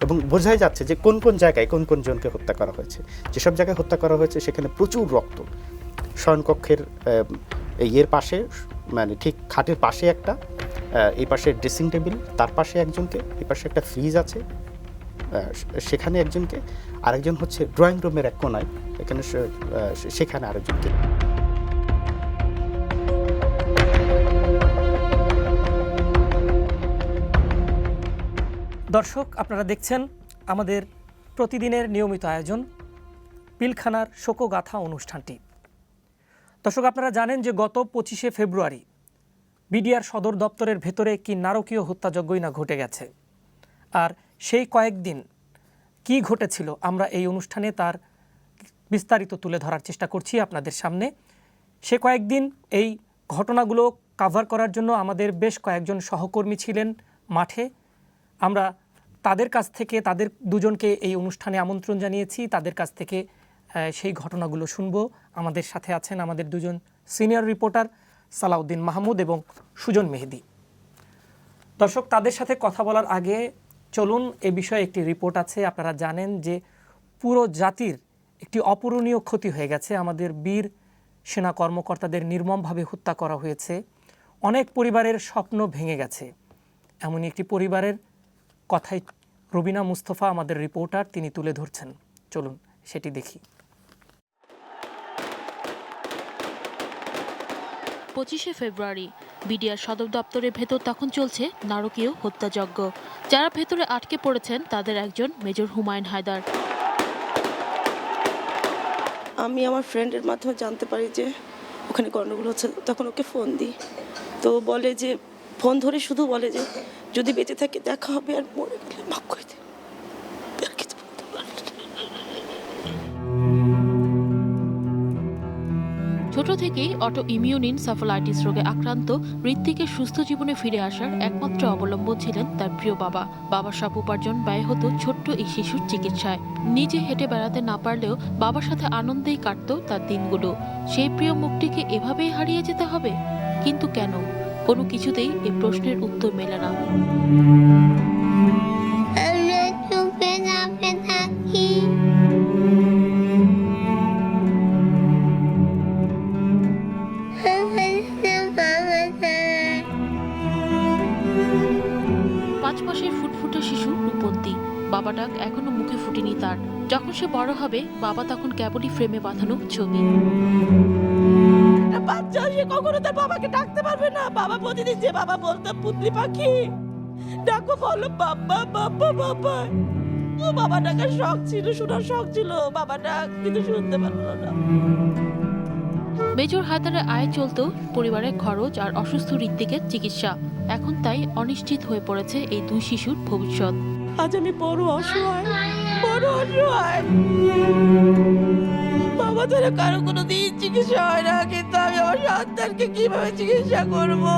এবং বোঝাই যাচ্ছে যে কোন কোন জায়গায় কোন কোন জনকে হত্যা করা হয়েছে। যেসব জায়গায় হত্যা করা হয়েছে সেখানে প্রচুর রক্ত, শয়নকক্ষের ইয়ের পাশে, মানে ঠিক খাটের পাশে একটা, এই পাশে ড্রেসিং টেবিল, তার পাশে একজনকে, এই পাশে একটা ফ্রিজ আছে সেখানে একজনকে, আরেকজন হচ্ছে ড্রয়িং রুমের এক কোনায়, এখানে সেখানে আরেকজনকে। দর্শক, আপনারা দেখছেন আমাদের প্রতিদিনের নিয়মিত আয়োজন পিলখানার শোকগাথা অনুষ্ঠানটি। দর্শক, আপনারা জানেন যে গত 25শে ফেব্রুয়ারি বিডিআর সদর দপ্তরের ভেতরে কি নারকীয় হত্যাযজ্ঞই না ঘটে গেছে। আর সেই কয়েকদিন কি ঘটেছিল আমরা এই অনুষ্ঠানে তার বিস্তারিত তুলে ধরার চেষ্টা করছি আপনাদের সামনে। সে কয়েকদিন এই ঘটনাগুলো কাভার করার জন্য আমাদের বেশ কয়েকজন সহকর্মী ছিলেন মাঠে। আমরা তাদের কাছ থেকে, তাদের দুজনকে এই অনুষ্ঠানে আমন্ত্রণ জানিয়েছি, তাদের কাছ থেকে সেই ঘটনাগুলো শুনবো। আমাদের সাথে আছেন আমাদের দুজন সিনিয়র রিপোর্টার সালাউদ্দিন মাহমুদ এবং সুজন মেহেদি। দর্শক, তাদের সাথে কথা বলার আগে চলুন এ বিষয়ে একটি রিপোর্ট আছে। আপনারা জানেন যে পুরো জাতির একটি অপূরণীয় ক্ষতি হয়ে গেছে। আমাদের বীর সেনা কর্মকর্তাদের নির্মমভাবে হত্যা করা হয়েছে। অনেক পরিবারের স্বপ্ন ভেঙে গেছে। এমনই একটি পরিবারের কথাই রুবিনা মুস্তফা, আমাদের রিপোর্টার, তিনি তুলে ধরছেন। চলুন সেটি দেখি। 25শে ফেব্রুয়ারি বিডিআর সদর দপ্তরের ভেতর তখন চলছে নারকীয় হত্যাযজ্ঞ। যারা ভেতরে আটকে পড়েছেন তাদের একজন মেজর হুমায়ুন হায়দার। আমি আমার ফ্রেন্ডের মাধ্যমে জানতে পারি যে ওখানে গণ্ডগোল হচ্ছে, তখন ওকে ফোন দিই। তো বলে যে, ফোন ধরে শুধু বলে যে যদি বেঁচে থাকে দেখা হবে, আর মরে গেলে মাফ করে দিই। আর কিছু বলতে পারি না। ছোট থেকেই অটো ইমিউন এনসেফালাইটিস রোগে আক্রান্ত ঋত্বিকের সুস্থ জীবনে ফিরে আসার একমাত্র অবলম্বন ছিলেন তার প্রিয় বাবা। বাবার সব উপার্জন ব্যয় হতো ছোট্ট এই শিশুর চিকিৎসায়। নিজে হেঁটে বেড়াতে না পারলেও বাবার সাথে আনন্দেই কাটত তার দিনগুলো। সেই প্রিয় মুখটিকে এভাবেই হারিয়ে যেতে হবে? কিন্তু কেন? কোনো কিছুতেই এই প্রশ্নের উত্তর মেলে না। ফুটফুটে শিশু রূপন্তী, বাবা ডাক এখনো মুখে ফুটেনি তার। যখন সে বড় হবে, বাবা তখন কেবলই ফ্রেমে বাঁধানো ছবি। বাচ্চা সে কখনো তার বাবাকে ডাকতে পারবে না। বাবা প্রতিদিন যে বাবা বলতো পুতলি পাখি ডাকো, বলো বাবা বাবা বাবা। ও বাবা ডাকার শখ ছিল, শোনার শখ ছিল, বাবা ডাক কিন্তু শুনতে পারলো না। মেজর হায়দারের আয় চলত পরিবারের খরচ আর অসুস্থ ঋত্বিকের চিকিৎসা। এখন তাই অনিশ্চিত হয়ে পড়েছে এই দুই শিশুর ভবিষ্যৎ। আজ আমি বড় অসহায়, বড় অসহায়। বাবা ধরে কারো কোনো দিন চিকিৎসা হয় না, কিন্তু আমি আমার সন্তানকে কিভাবে চিকিৎসা করবো?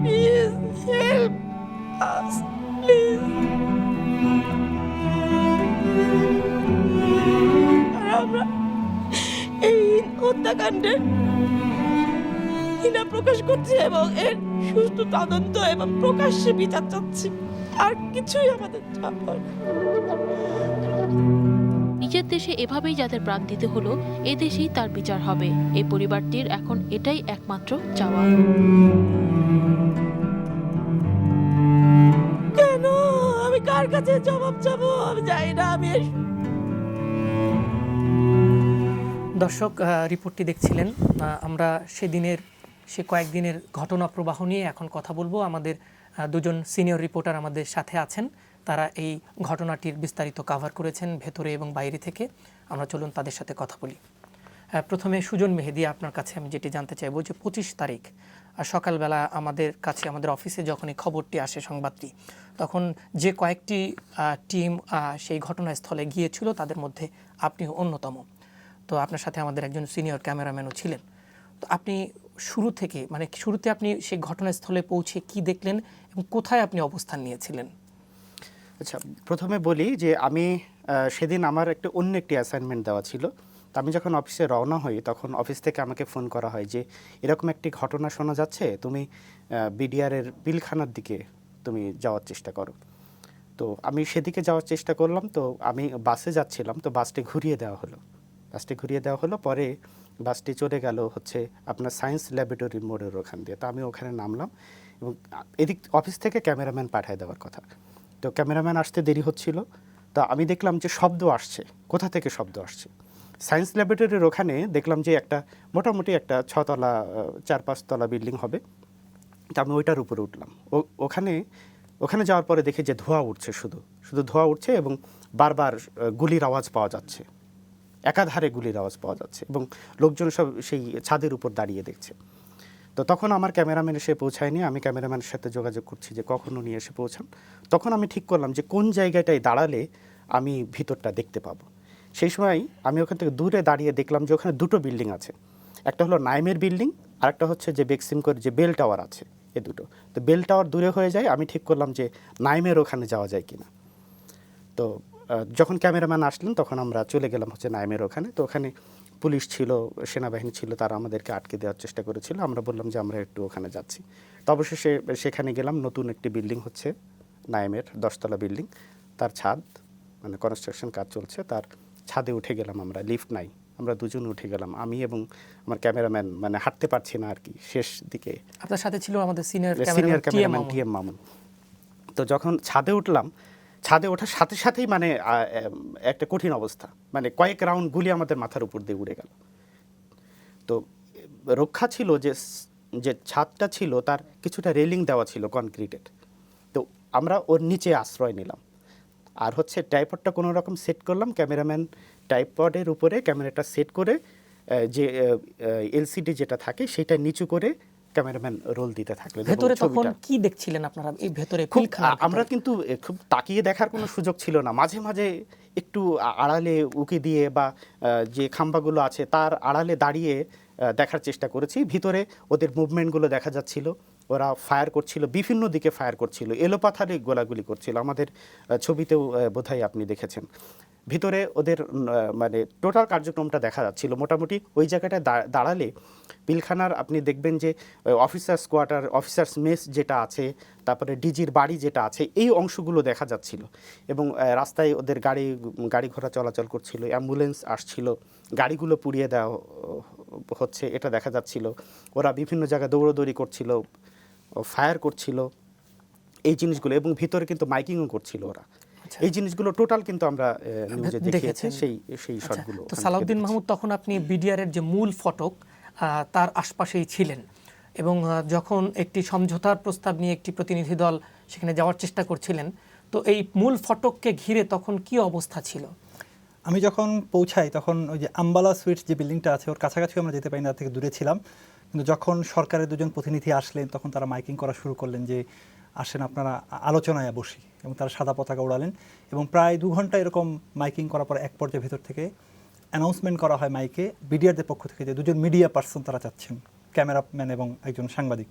Please help us, please. আর আমরা এই হত্যাকাণ্ডের ঘৃণা প্রকাশ করছি এবং এর সুষ্ঠু তদন্ত এবং প্রকাশ্যে বিচার চাচ্ছি। আর কিছুই আমাদের চাওয়ার। নিজের দেশে এভাবেই যাদের প্রাণ দিতে হলো, এ দেশেই তার বিচার হবে। এই পরিবারটির এখন এটাই একমাত্র চাওয়া। কেন? আমি কার কাছে জবাব চাবো? আমি জানি না। আমি দর্শক, রিপোর্টটি দেখছিলেন। আমরা সেদিনের, সে কয়েকদিনের ঘটনা প্রবাহ নিয়ে এখন কথা বলবো। আমাদের দুজন সিনিয়র রিপোর্টার আমাদের সাথে আছেন, তারা এই ঘটনাটির বিস্তারিত কাভার করেছেন ভেতরে এবং বাইরে থেকে। আমরা চলুন তাদের সাথে কথা বলি। প্রথমে সুজন মেহেদি, আপনার কাছে আমি যেটি জানতে চাইবো যে 25 তারিখ সকালবেলা আমাদের কাছে, আমাদের অফিসে যখন এই খবরটি আসে, সংবাদটি, তখন যে কয়েকটি টিম সেই ঘটনাস্থলে গিয়েছিল তাদের মধ্যে আপনিও অন্যতম। তো আপনার সাথে আমাদের একজন সিনিয়র ক্যামেরাম্যানও ছিলেন। তো আপনি শুরু থেকে, মানে শুরুতে আপনি সেই ঘটনাস্থলে পৌঁছে কি দেখলেন এবং কোথায় আপনি অবস্থান নিয়েছিলেন? আচ্ছা, প্রথমে বলি যে আমি সেদিন আমার অন্য একটি অ্যাসাইনমেন্ট দেওয়া ছিল। তো আমি যখন অফিসে রওনা হই তখন অফিস থেকে আমাকে ফোন করা হয় যে এরকম একটি ঘটনা শোনা যাচ্ছে, তুমি বিডিআরের পিলখানার দিকে তুমি যাওয়ার চেষ্টা করো। তো আমি সেদিকে যাওয়ার চেষ্টা করলাম। তো আমি বাসে যাচ্ছিলাম, তো বাসটি ঘুরিয়ে দেওয়া হলো। পরে বাসটি চলে গেল হচ্ছে আপনার সায়েন্স ল্যাবরেটরি মোড়ের ওখান দিয়ে। তো আমি ওখানে নামলাম এবং এদিক অফিস থেকে ক্যামেরাম্যান পাঠিয়ে দেওয়ার কথা। তো ক্যামেরাম্যান আসতে দেরি হচ্ছিল। তো আমি দেখলাম যে শব্দ আসছে, কোথা থেকে শব্দ আসছে। সায়েন্স ল্যাবরেটরির ওখানে দেখলাম যে একটা মোটামুটি একটা 6তলা 4-5 তলা বিল্ডিং হবে। তো আমি ওইটার উপরে উঠলাম। ওখানে যাওয়ার পরে দেখি যে ধোঁয়া উঠছে, শুধু ধোঁয়া উঠছে এবং বারবার গুলির আওয়াজ পাওয়া যাচ্ছে, একাধারে গুলির আওয়াজ পাওয়া যাচ্ছে এবং লোকজন সব সেই ছাদের উপর দাঁড়িয়ে দেখছে। তো তখন আমার ক্যামেরাম্যান এসে পৌঁছায়নি। আমি ক্যামেরাম্যানের সাথে যোগাযোগ করছি যে কখন উনি এসে পৌঁছান। তখন আমি ঠিক করলাম যে কোন জায়গাটায় দাঁড়ালে আমি ভিতরটা দেখতে পাবো। সেই সময় আমি ওখান থেকে দূরে দাঁড়িয়ে দেখলাম যে ওখানে দুটো বিল্ডিং আছে, একটা হলো নাইমের বিল্ডিং আর একটা হচ্ছে যে বেক্সিম করে যে বেল টাওয়ার আছে, এ দুটো। তো বেল টাওয়ার দূরে হয়ে যায়, আমি ঠিক করলাম যে নাইমের ওখানে যাওয়া যায় কিনা। তো যখন ক্যামেরাম্যান আসলেন তখন আমরা চলে গেলাম হচ্ছে নাইমের ওখানে। তো ওখানে পুলিশ ছিল, সেনাবাহিনী ছিল, তারা আমাদেরকে আটকে দেওয়ার চেষ্টা করেছিল। আমরা বললাম যে আমরা একটু ওখানে যাচ্ছি। তো অবশেষে সেখানে গেলাম। নতুন একটি বিল্ডিং হচ্ছে নাইমের 10তলা বিল্ডিং, তার ছাদ মানে কনস্ট্রাকশন কাজ চলছে, তার ছাদে উঠে গেলাম আমরা। লিফট নাই, আমরা দুজন উঠে গেলাম, আমি এবং আমার ক্যামেরাম্যান। মানে হাঁটতে পারছি না আর কি শেষ দিকে। আপনার সাথে ছিল আমাদের সিনিয়র ক্যামেরাম্যান টিএম মামুন। তো যখন ছাদে উঠলাম, ছাদে ওঠার সাথে সাথেই মানে একটা কঠিন অবস্থা, মানে কয়েক রাউন্ড গুলি আমাদের মাথার উপর দিয়ে উড়ে গেল। তো রক্ষা ছিল যে ছাদটা ছিল তার কিছুটা রেলিং দেওয়া ছিল কনক্রিটেড। তো আমরা ওর নিচে আশ্রয় নিলাম। আর হচ্ছে ট্রাইপডটা কোনো রকম সেট করলাম। ক্যামেরাম্যান ট্রাইপডের উপরে ক্যামেরাটা সেট করে যে এলসিডি যেটা থাকে সেটা নিচু করে ক্যামেরাম্যান রোল দিতে থাকলেন। ভেতরে তখন কি দেখছিলেন আপনারা? এই ভেতরে আমরা কিন্তু খুব তাকিয়ে দেখার কোনো সুযোগ ছিল না। মাঝে মাঝে একটু আড়ালে উকি দিয়ে বা যে খাম্বাগুলো আছে তার আড়ালে দাঁড়িয়ে দেখার চেষ্টা করেছি। ভিতরে ওদের মুভমেন্টগুলো দেখা যাচ্ছিল, ওরা ফায়ার করছিল, বিভিন্ন দিকে ফায়ার করছিল, এলোপাথারে গোলাগুলি করছিল। আমাদের ছবিতেও বোধহয় আপনি দেখেছেন। ভিতরে ওদের মানে টোটাল কার্যক্রমটা দেখা যাচ্ছিল। মোটামুটি ওই জায়গাটায় দাঁড়ালে পিলখানার আপনি দেখবেন যে অফিসার্স কোয়ার্টার, অফিসার্স মেস যেটা আছে, তারপরে ডিজির বাড়ি যেটা আছে, এই অংশগুলো দেখা যাচ্ছিল। এবং রাস্তায় ওদের গাড়ি ঘোড়া চলাচল করছিল, অ্যাম্বুলেন্স আসছিল, গাড়িগুলো পুড়িয়ে দেওয়া হচ্ছে, এটা দেখা যাচ্ছিল। ওরা বিভিন্ন জায়গায় দৌড়দৌড়ি করছিল, ফায়ার করছিল, এই জিনিসগুলো। এবং ভিতরে কিন্তু মাইকিংও করছিল ওরা। এই জিনিসগুলো টোটাল কিন্তু আমরা নিউজে দেখিয়েছি, সেই শটগুলো। তো সালাউদ্দিন মাহমুদ, তখন আপনি বিডিআর এর যে মূল ফটক তার আশপাশেই ছিলেন এবং যখন একটি সমঝোতার প্রস্তাব নিয়ে একটি প্রতিনিধি দল সেখানে যাওয়ার চেষ্টা করছিলেন, তো এই মূল ফটককে ঘিরে তখন কি অবস্থা ছিল? আমি যখন পৌঁছাই তখন ওই যে আম্বালা সুইটস যে বিল্ডিংটা আছে ওর কাছাকাছি আমরা যেতে পারি না, থেকে দূরে ছিলাম। কিন্তু যখন সরকারের দুজন প্রতিনিধি আসলেন তখন তারা মাইকিং করা শুরু করলেন যে আসেন আপনারা আলোচনায় বসি, এবং তারা সাদা পতাকা উড়ালেন। এবং প্রায় 2 ঘন্টা এরকম মাইকিং করার পর এক পর্যায়ে ভেতর থেকে অ্যানাউন্সমেন্ট করা হয় মাইকে বিডিআরদের পক্ষ থেকে যে 2জন মিডিয়া পার্সন তারা চাচ্ছেন, ক্যামেরাম্যান এবং একজন সাংবাদিক।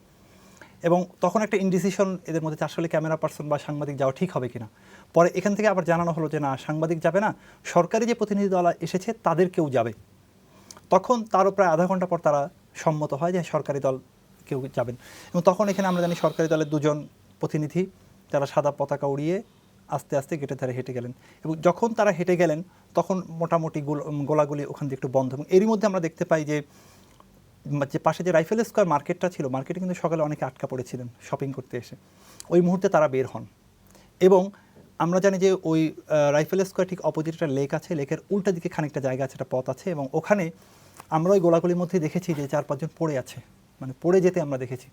এবং তখন একটা ইনডিসিশন এদের মধ্যে আসলে ক্যামেরা পার্সন বা সাংবাদিক যাওয়া ঠিক হবে কিনা। পরে এখান থেকে আবার জানানো হলো যে না, সাংবাদিক যাবে না, সরকারি যে প্রতিনিধি দল এসেছে তাদের কেউ যাবে। তখন তারও প্রায় আধা ঘন্টা পর তারা সম্মত হয় যে সরকারি দল কেউ যাবেন। এবং তখন এখানে আমরা জানি সরকারি দলের 2জন প্রতিনিধি তারা সাদা পতাকা উড়িয়ে আস্তে আস্তে গেটের ধারে হেঁটে গেলেন। এবং যখন তারা হেঁটে গেলেন তখন মোটামুটি গোলাগুলি ওখান দিয়ে একটু বন্ধ। এবং এরই মধ্যে আমরা দেখতে পাই যে পাশে যে রাইফেল স্কোয়ার মার্কেটটা ছিল, মার্কেটে কিন্তু সকালে অনেকে আটকা পড়েছিলেন শপিং করতে এসে। ওই মুহূর্তে তারা বের হন। এবং আমরা জানি যে ওই রাইফেল স্কোয়ার ঠিক অপোজিট একটা লেক আছে, লেকের উল্টা দিকে খানিকটা জায়গা আছে, একটা পথ আছে। এবং ওখানে আমরা ওই গোলাগুলির মধ্যে দেখেছি যে 4-5 জন পড়ে আছে, মানে পড়ে যেতে আমরা দেখেছি।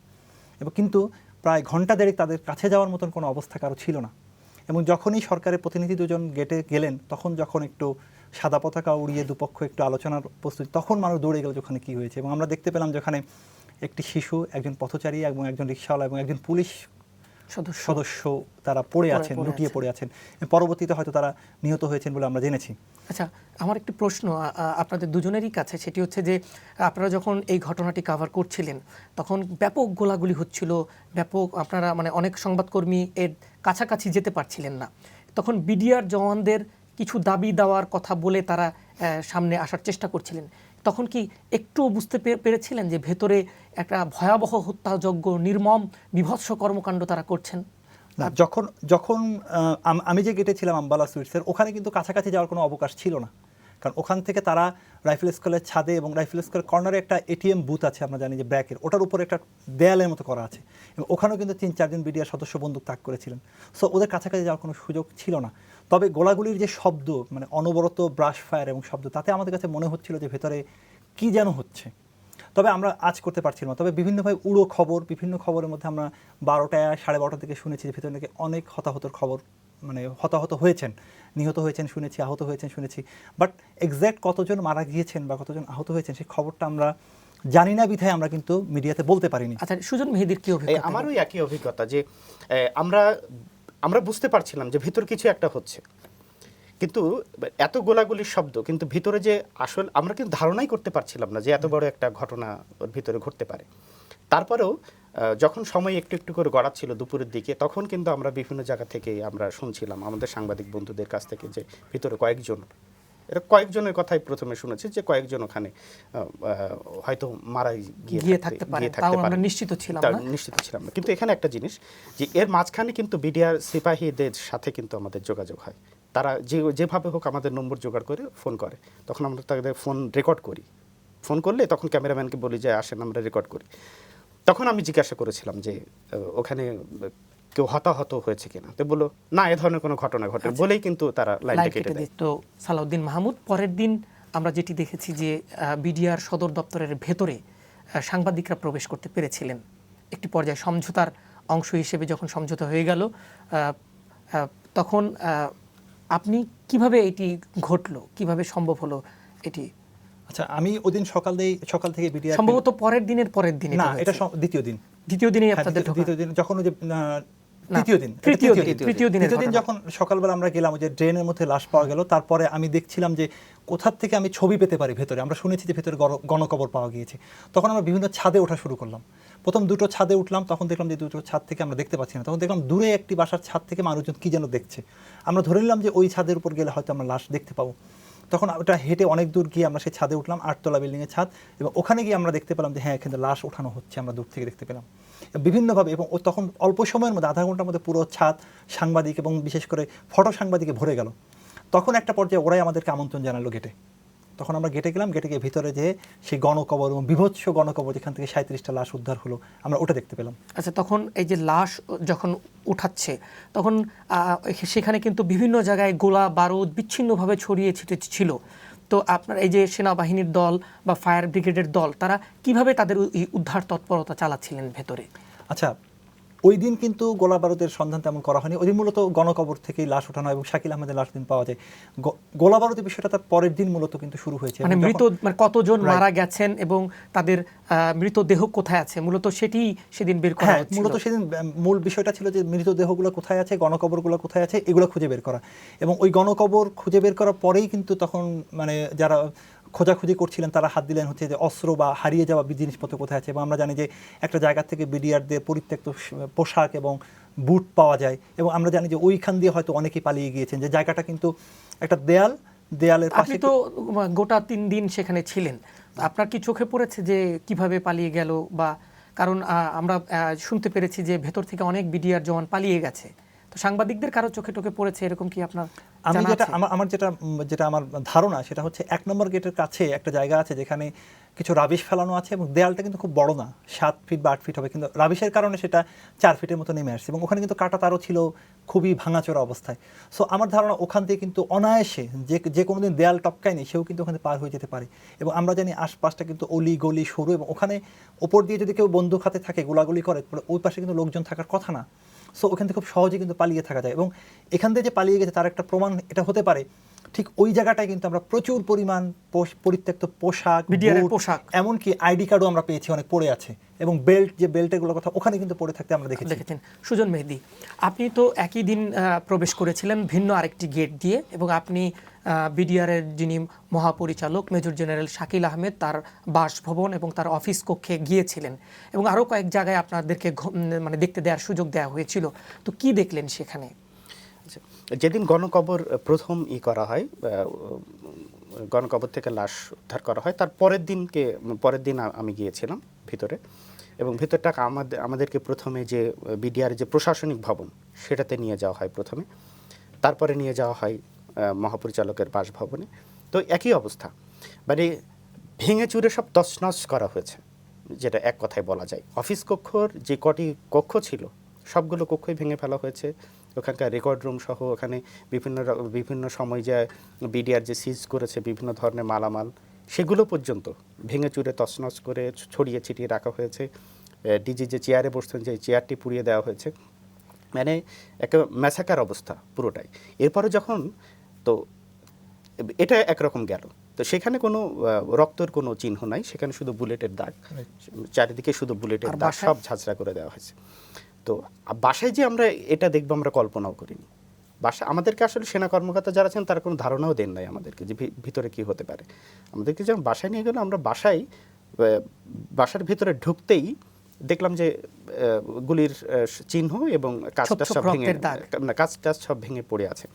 এবং কিন্তু প্রায় ঘন্টা দেড়েক তাদের কাছে যাওয়ার মতন কোনো অবস্থা কারো ছিল না। এবং যখনই সরকারের প্রতিনিধি 2জন গেটে গেলেন তখন যখন একটু সাদা পতাকা উড়িয়ে দুপক্ষ একটু আলোচনার প্রস্তুতি, তখন মানুষ দৌড়ে গেল ওখানে কী হয়েছে। এবং আমরা দেখতে পেলাম যেখানে একটি শিশু, একজন পথচারী এবং একজন রিকশাওয়ালা এবং একজন পুলিশ সদস্য তারা পড়ে আছেন, লুটিয়ে পড়ে আছেন। পরবর্তীতে হয়তো তারা নিহত হয়েছেন বলে আমরা জেনেছি। আচ্ছা, আমার একটি প্রশ্ন আপনাদের দুজনেরই কাছে, সেটি হচ্ছে যে আপনারা যখন এই ঘটনাটি কভার করছিলেন তখন ব্যাপক গোলাগুলি হচ্ছিল, ব্যাপক, আপনারা মানে অনেক সংবাদকর্মী এর কাছাকাছি যেতে পারছিলেন না। তখন বিডিআর জওয়ানদের কিছু দাবি দেওয়ার কথা বলে তারা সামনে আসার চেষ্টা করছিলেন। তখন কি একটু বুঝতে পেরেছিলেন যে ভেতরে একটা ভয়াবহ হত্যাযজ্ঞ, নির্মম বিভৎস কর্মকাণ্ড তারা করছেন? না, যখন যখন আমি যে গেটে ছিলাম আম্বালা সুইটসের, ওখানে কিন্তু কাছাকাছি যাওয়ার কোনো অবকাশ ছিল না, কারণ ওখান থেকে তারা রাইফেল স্কুলের ছাদে এবং রাইফেল স্কুলের কর্নারে একটা এটিএম বুথ আছে, আমরা জানি যে ব্র্যাকের, ওটার উপরে একটা দেয়ালের মতো করা আছে, এবং ওখানেও কিন্তু 3-4 জন বিডিআর সদস্য বন্দুক তাক করেছিলেন। সো ওদের কাছাকাছি যাওয়ার কোনো সুযোগ ছিল না। তবে গোলাগুলির যে শব্দ, মানে অনবরত ব্রাশ ফায়ার এবং শব্দ, তাতে আমাদের কাছে মনে হচ্ছিল যে ভেতরে কী যেন হচ্ছে। তবে আমরা আজ করতে পারছিলাম না। তবে বিভিন্নভাবে উড়ো খবর, বিভিন্ন খবরের মধ্যে আমরা 12টা 12:30 থেকে শুনেছি যে ভেতরে নাকি অনেক হতাহতর খবর, মানে হতাহত হয়েছেন, নিহত হয়েছেন শুনেছি, আহত হয়েছেন শুনেছি। বাট এক্স্যাক্ট কতজন মারা গিয়েছেন বা কতজন আহত হয়েছেন সেই খবরটা আমরা জানি না, বিধায় আমরা কিন্তু মিডিয়াতে বলতে পারিনি। আচ্ছা, সুজন মেহেদির কি অভিজ্ঞতা? আমারও একই অভিজ্ঞতা যে আমরা বুঝতে পারছিলাম যে ভিতর কিছু একটা হচ্ছে, কিন্তু এত গোলাগুলির শব্দ, কিন্তু ভিতরে যে আসল আমরা কিন্তু ধারণাই করতে পারছিলাম না যে এত বড় একটা ঘটনা ওর ভিতরে ঘটতে পারে। তারপরেও যখন সময় একটু একটু করে গড়াচ্ছিল দুপুরের দিকে, তখন কিন্তু আমরা বিভিন্ন জায়গা থেকে আমরা শুনছিলাম আমাদের সাংবাদিক বন্ধুদের কাছ থেকে যে ভিতরে কয়েকজনের কথাই প্রথমে শুনেছি যে কয়েকজন ওখানে হয়তো মারাই গিয়ে থাকতে পারে, তাও আমরা নিশ্চিত ছিলাম না। কিন্তু এখানে একটা জিনিস, যে এর মাঝখানে কিন্তু বিডিআর সিপাহীদের সাথে কিন্তু আমাদের যোগাযোগ হয়। তারা যেভাবে হোক আমাদের নম্বর জোগাড় করে ফোন করে, তখন আমরা তাদের ফোন রেকর্ড করি। ফোন করলে তখন ক্যামেরাম্যানকে বলি যে আসেন আমরা রেকর্ড করি। তখন আমি জিজ্ঞাসা করেছিলাম যে ওখানে কেউ হতাহত হয়েছে কিনা, তো বললো না, এ ধরনের কোনো ঘটনা ঘটে বলেই কিন্তু তারা লাইনটা কেটে দেয়। তো সালাউদ্দিন মাহমুদ, পরের দিন আমরা যেটি দেখেছি যে বিডিআর সদর দপ্তরের ভেতরে সাংবাদিকরা প্রবেশ করতে পেরেছিলেন। একটি পর্যায়ে সমঝোতার অংশ হিসেবে যখন সমঝোতা হয়ে গেল, তখন আপনি কিভাবে এটি ঘটলো, কিভাবে সম্ভব হলো এটি? আচ্ছা, আমি ওই দিন সকাল থেকে বিডিআর, সম্ভবত পরের দিনে না, এটা দ্বিতীয় দিনেই আপনাদের দ্বিতীয় দিন, যখন ওই যে তৃতীয় দিন যখন সকালবেলা আমরা গেলাম, ওই যে ড্রেনের মধ্যে লাশ পাওয়া গেল, তারপরে আমি দেখছিলাম যে কোথার থেকে আমি ছবি পেতে পারি ভেতরে। আমরা শুনেছি যে ভেতরে গণকবর পাওয়া গিয়েছে। তখন আমরা বিভিন্ন ছাদে ওঠা শুরু করলাম। প্রথম 2টো ছাদে উঠলাম, তখন দেখলাম যে 2টো ছাদ থেকে আমরা দেখতে পাচ্ছি না। তখন দেখলাম দূরে একটি বাসার ছাদ থেকে মানুষজন কি যেন দেখছে। আমরা ধরে নিলাম যে ওই ছাদের উপর গেলে হয়তো আমরা লাশ দেখতে পাবো। তখন ওটা হেঁটে অনেক দূর গিয়ে আমরা সেই ছাদে উঠলাম, 8তলা বিল্ডিংয়ের ছাদ, এবং ওখানে গিয়ে আমরা দেখতে পেলাম যে হ্যাঁ, এখানে লাশ ওঠানো হচ্ছে, আমরা দূর থেকে দেখতে পেলাম বিভিন্নভাবে। এবং তখন অল্প সময়ের মধ্যে, আধা ঘন্টার মধ্যে পুরো ছাদ সাংবাদিক এবং বিশেষ করে ফটো সাংবাদিকে ভরে গেল। তখন একটা পর্যায়ে ওরাই আমাদেরকে আমন্ত্রণ জানালো গেটে। তখন আমরা গেটে গেলাম, গেটে গিয়ে ভিতরে যে সেই গণকবর এবং বিভৎস গণকবর, যেখান থেকে 37টা লাশ উদ্ধার হলো, আমরা ওটা দেখতে পেলাম। আচ্ছা, তখন এই যে লাশ যখন উঠাচ্ছে, তখন সেখানে কিন্তু বিভিন্ন জায়গায় গোলা বারুদ বিচ্ছিন্নভাবে ছড়িয়ে ছিটে ছিল। তো আপনার এই যে সেনাবাহিনীর দল বা ফায়ার ব্রিগেডের দল, তারা কিভাবে তাদের উদ্ধার তৎপরতা চালাচ্ছিলেন ভেতরে? আচ্ছা, ওই দিন কিন্তু গোলা বারুদের সন্ধান তেমন করা হয়নি। ওই দিন মূলত গণকবর থেকেই লাশ ওঠানো এবং শাকিল আহমেদের লাশ দিন পাওয়া যায়। গোলা বারুদের বিষয়টা তার পরের দিন মূলত কিন্তু শুরু হয়েছে। মানে কতজন মারা গেছেন এবং তাদের মৃতদেহ কোথায় আছে, মূলত সেটি সেদিন বের করা হচ্ছিল। মূলত সেদিন মূল বিষয়টা ছিল যে মৃতদেহগুলো কোথায় আছে, গণকবরগুলো কোথায় আছে, এগুলো খুঁজে বের করা। এবং ওই গণকবর খুঁজে বের করার পরেই কিন্তু তখন মানে যারা খোঁজাখুঁজি করছিলেন তারা হাত দিলেন হচ্ছে যে অস্ত্র বা হারিয়ে যাওয়া জিনিসপত্র কোথায় আছে। এবং আমরা জানি যে একটা জায়গা থেকে বিডিআরদের পরিত্যক্ত পোশাক এবং বুট পাওয়া যায়, এবং আমরা জানি যে ওইখান দিয়ে হয়তো অনেকেই পালিয়ে গিয়েছেন। যে জায়গাটা কিন্তু একটা দেয়ালের পাশে। আপনি তো গোটা 3 দিন সেখানে ছিলেন, আপনার কি চোখে পড়েছে যে কিভাবে পালিয়ে গেল? বা কারণ আমরা শুনতে পেরেছি যে ভেতর থেকে অনেক বিডিআর জওয়ান পালিয়ে গেছে, তো সাংবাদিকদের কারো চোখে টোকে পড়েছে এরকম কি আপনার? আমার যেটা আমার ধারণা সেটা হচ্ছে 1 নম্বর গেটের কাছে একটা জায়গা আছে যেখানে কিছু রাবিশ ফেলানো আছে, এবং দেয়ালটা কিন্তু খুব বড় না, 7 ফিট বা 8 ফিট হবে, কিন্তু রাবিশের কারণে সেটা 4 ফিটের মতো নেমে আসছে, এবং ওখানে কিন্তু কাটা তারও ছিল খুবই ভাঙাচোরা অবস্থায়। সো আমার ধারণা ওখান থেকে কিন্তু অনায়াসে যে কোনোদিন দেয়াল টপকায়নি সেও কিন্তু ওখানে পার হয়ে যেতে পারে। এবং আমরা জানি আশপাশটা কিন্তু অলি গলি সরু, এবং ওখানে ওপর দিয়ে যদি কেউ বন্দুক হাতে থাকে গোলাগুলি করে, ওই পাশে কিন্তু লোকজন থাকার কথা না। সো ওখান থেকে খুব সহজে কিন্তু পালিয়ে থাকা যায়। এবং এখান থেকে যে পালিয়ে গেছে তার একটা প্রমাণ এটা হতে পারে, ঠিক ওই জায়গাটায় কিন্তু আমরা প্রচুর পরিমাণ পরিত্যক্ত পোশাক, এমনকি আইডি কার্ডও আমরা পেয়েছি অনেক পড়ে আছে, এবং বেল্টেগুলোর কথা ওখানে কিন্তু পড়ে থাকতে আমরা দেখেছেন। সুজন মেহেদী, আপনি তো একই দিন প্রবেশ করেছিলেন ভিন্ন আরেকটি গেট দিয়ে, এবং আপনি বিডিআরের যিনি মহাপরিচালক মেজর জেনারেল শাকিল আহমেদ তার বাসভবন এবং তার অফিস কক্ষে গিয়েছিলেন, এবং আরও কয়েক জায়গায় আপনাদেরকে মানে দেখতে দেওয়ার সুযোগ দেওয়া হয়েছিল। তো কি দেখলেন সেখানে? যেদিন গণকবর প্রথম করা হয়, গণকবর থেকে লাশ উদ্ধার করা হয়, তার পরের দিন আমি গিয়েছিলাম ভিতরে, এবং ভিতরটা আমাদেরকে প্রথমে যে বিডিআর যে প্রশাসনিক ভবন সেটাতে নিয়ে যাওয়া হয় প্রথমে, তারপরে নিয়ে যাওয়া হয় মহাপরিচালকের বাসভবনে। তো একই অবস্থা, মানে ভেঙে চুরে সব তছনছ করা হয়েছে, যেটা এক কথায় বলা যায়। অফিস কক্ষর যে কটি কক্ষ ছিল সবগুলো কক্ষই ভেঙে ফেলা হয়েছে। ওখানকার রেকর্ড রুম সহ ওখানে বিভিন্ন সময় যে বিডিআর যে সিজ করেছে বিভিন্ন ধরনের মালামাল, সেগুলো পর্যন্ত ভেঙে চুরে তছনছ করে ছড়িয়ে ছিটিয়ে রাখা হয়েছে। ডিজি যে চেয়ারে বসতেন যে চেয়ারটি পুড়িয়ে দেওয়া হয়েছে, মানে একটা ম্যাসাকার অবস্থা পুরোটাই। এরপরে যখন, তো এটা একরকম গেল, তো সেখানে কোনো রক্তের কোনো চিহ্ন নাই, সেখানে শুধু বুলেটের দাগ, চারিদিকে শুধু বুলেটের দাগ, সব ঝাঁঝরা করে দেওয়া হয়েছে। তো বাসায় যে আমরা এটা দেখবো আমরা কল্পনাও করিনি। বাসা আমাদেরকে আসলে সেনা কর্মকর্তা যারা আছেন তারা কোনো ধারণাও দেন নাই আমাদেরকে যে ভিতরে কি হতে পারে। আমাদেরকে যখন বাসায় নিয়ে গেল, আমরা বাসার ভিতরে ঢুকতেই দেখলাম যে গুলির চিহ্ন এবং কাঁচটা সব ভেঙে পড়ে আছে।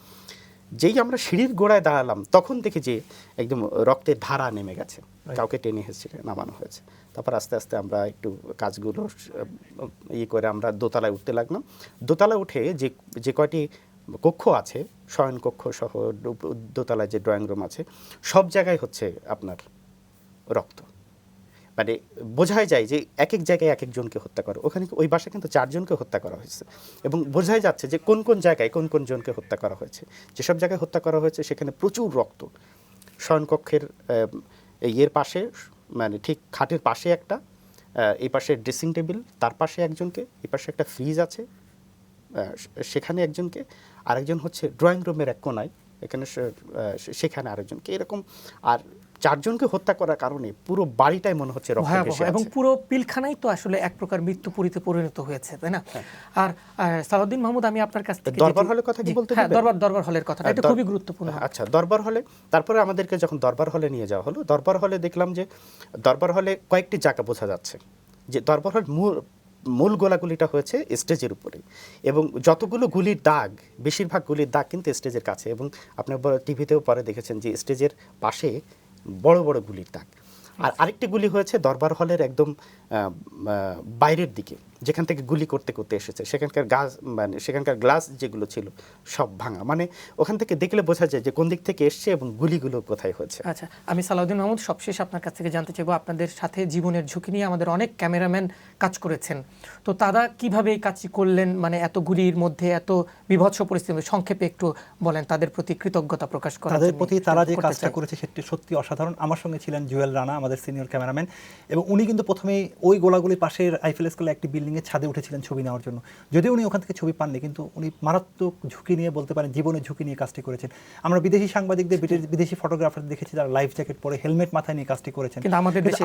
যেই আমরা সিঁড়ির গোড়ায় দাঁড়ালাম তখন দেখি যে একদম রক্তের ধারা নেমে গেছে, কাউকে টেনে হেসে নামানো হয়েছে। তারপর আস্তে আস্তে আমরা একটু কাজগুলো করে আমরা দোতলায় উঠতে লাগলাম। দোতলায় উঠে যে কয়টি কক্ষ আছে, শয়ন কক্ষ সহ দোতলায় যে ড্রয়িং রুম আছে, সব জায়গায় হচ্ছে আপনার রক্ত। মানে বোঝাই যায় যে এক এক জায়গায় এক একজনকে হত্যা করা। ওখানে ওই বাসায় কিন্তু 4 জনকে হত্যা করা হয়েছে, এবং বোঝাই যাচ্ছে যে কোন কোন জায়গায় কোন কোন জনকে হত্যা করা হয়েছে। যেসব জায়গায় হত্যা করা হয়েছে সেখানে প্রচুর রক্ত। শয়নকক্ষের এর পাশে, মানে ঠিক খাটের পাশে একটা, এই পাশে ড্রেসিং টেবিল, তার পাশে একজনকে, এই পাশে একটা ফ্রিজ আছে সেখানে একজনকে, আরেকজন হচ্ছে ড্রয়িং রুমের এক কোনায়, এখানে সেখানে আরেকজনকে, এরকম। আর 4 জনকে হত্যা করার কারণে পুরো বাড়িটাই মনে হচ্ছে রক্তে ভেসে আছে, এবং পুরো পিলখানাই তো আসলে এক প্রকার মৃত্যুপুরীতে পরিণত হয়েছে, তাই না? আর সালাউদ্দিন মাহমুদ, আমি আপনার কাছ থেকে দরবার হলের কথা কি বলতে হবে? দরবার হলের কথা, এটা খুবই গুরুত্বপূর্ণ। আচ্ছা, দরবার হলে, তারপরে আমাদেরকে যখন দরবার হলে নিয়ে যাওয়া হলো, দরবার হলে দেখলাম যে দরবার হলে কয়েকটি জায়গা বোঝা যাচ্ছে যে দরবার হল মূল গোলাগুলিটা হয়েছে স্টেজের উপরে, এবং যতগুলো গুলির দাগ, বেশিরভাগ গুলির দাগ কিন্তু স্টেজের কাছে, এবং আপনি টিভিতেও পরে দেখেছেন যে স্টেজের পাশে বড় বড় গুলির দাগ। আর আরেকটি গুলি হয়েছে দরবার হলের একদম বাইরের দিকে, যেখান থেকে গুলি করতে করতে এসেছে। সেখানকার গ্লাস যেগুলো ছিল সব ভাঙা, মানে ওখান থেকে দেখলে বোঝা যায় যে কোন দিক থেকে এসছে এবং গুলিগুলো কোথায় হয়েছে। আচ্ছা, আমি সালাউদ্দিন মাহমুদ সবশেষ আপনার কাছ থেকে জানতে চাইবো, আপনাদের সাথে জীবনের ঝুঁকি নিয়ে আমাদের অনেক ক্যামেরাম্যান কাজ করেছেন, তো তারা কিভাবে এই কাজটি করলেন, মানে এত গুলির মধ্যে এত বিভৎস পরিস্থিতি, সংক্ষেপে একটু বলেন তাদের প্রতি কৃতজ্ঞতা প্রকাশ করা। তাদের প্রতি তারা যে কাজটা করেছে সেটি সত্যি অসাধারণ। আমার সঙ্গে ছিলেন জুয়েল রানা, আমাদের সিনিয়র ক্যামেরাম্যান, এবং উনি কিন্তু প্রথমেই ওই গোলাগুলির পাশের আইফেল স্কুলে একটি বিল্ডিংয়ের ছাদে উঠেছিলেন ছবি নেওয়ার জন্য। যদিও উনি ওখান থেকে ছবি পাননি, কিন্তু উনি মারাত্মক ঝুঁকি নিয়ে, বলতে পারেন জীবনের ঝুঁকি নিয়ে কাজটি করেছেন। আমরা বিদেশি সাংবাদিকদের, বিদেশি ফটোগ্রাফার দেখেছি যারা লাইফ জ্যাকেট পরে হেলমেট মাথায় নিয়ে কাজটি করেছেন, কিন্তু আমাদের দেশে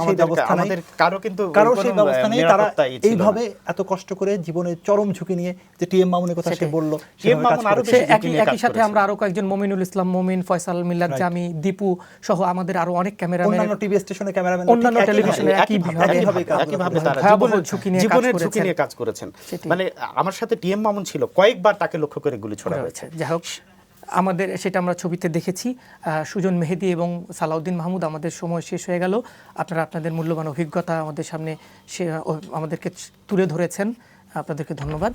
সেই ব্যবস্থা নেই, কারো সেই ব্যবস্থা নেই। তারা এইভাবে এত কষ্ট করে জীবনের চরম ঝুঁকি নিয়ে, যে টিএম মামুনের কথা সে বলল, একই সাথে আমরা আরো কয়েকজন, মমিনুল ইসলাম মমিন, ফয়সাল মিল্লাত জামি, দীপু সহ আমাদের আরো অনেক ক্যামেরাম্যান, অন্যান্য টিভি স্টেশনে ক্যামেরাম্যান, অন্যান্য টেলিভিশনে একইভাবে ভয়াবহ ঝুঁকি নিয়ে কাজ করেছেন। মানে আমার সাথে টিএম মামুন ছিল, কয়েকবার তাকে লক্ষ্য করে গুলি ছোড়া হয়েছে। যাই হোক, আমাদের সেটা আমরা ছবিতে দেখেছি। সুজন মেহেদি এবং সালাউদ্দিন মাহমুদ, আমাদের সময় শেষ হয়ে গেল। আপনারা আপনাদের মূল্যবান অভিজ্ঞতা আমাদের সামনে আমাদেরকে তুলে ধরেছেন, আপনাদেরকে ধন্যবাদ।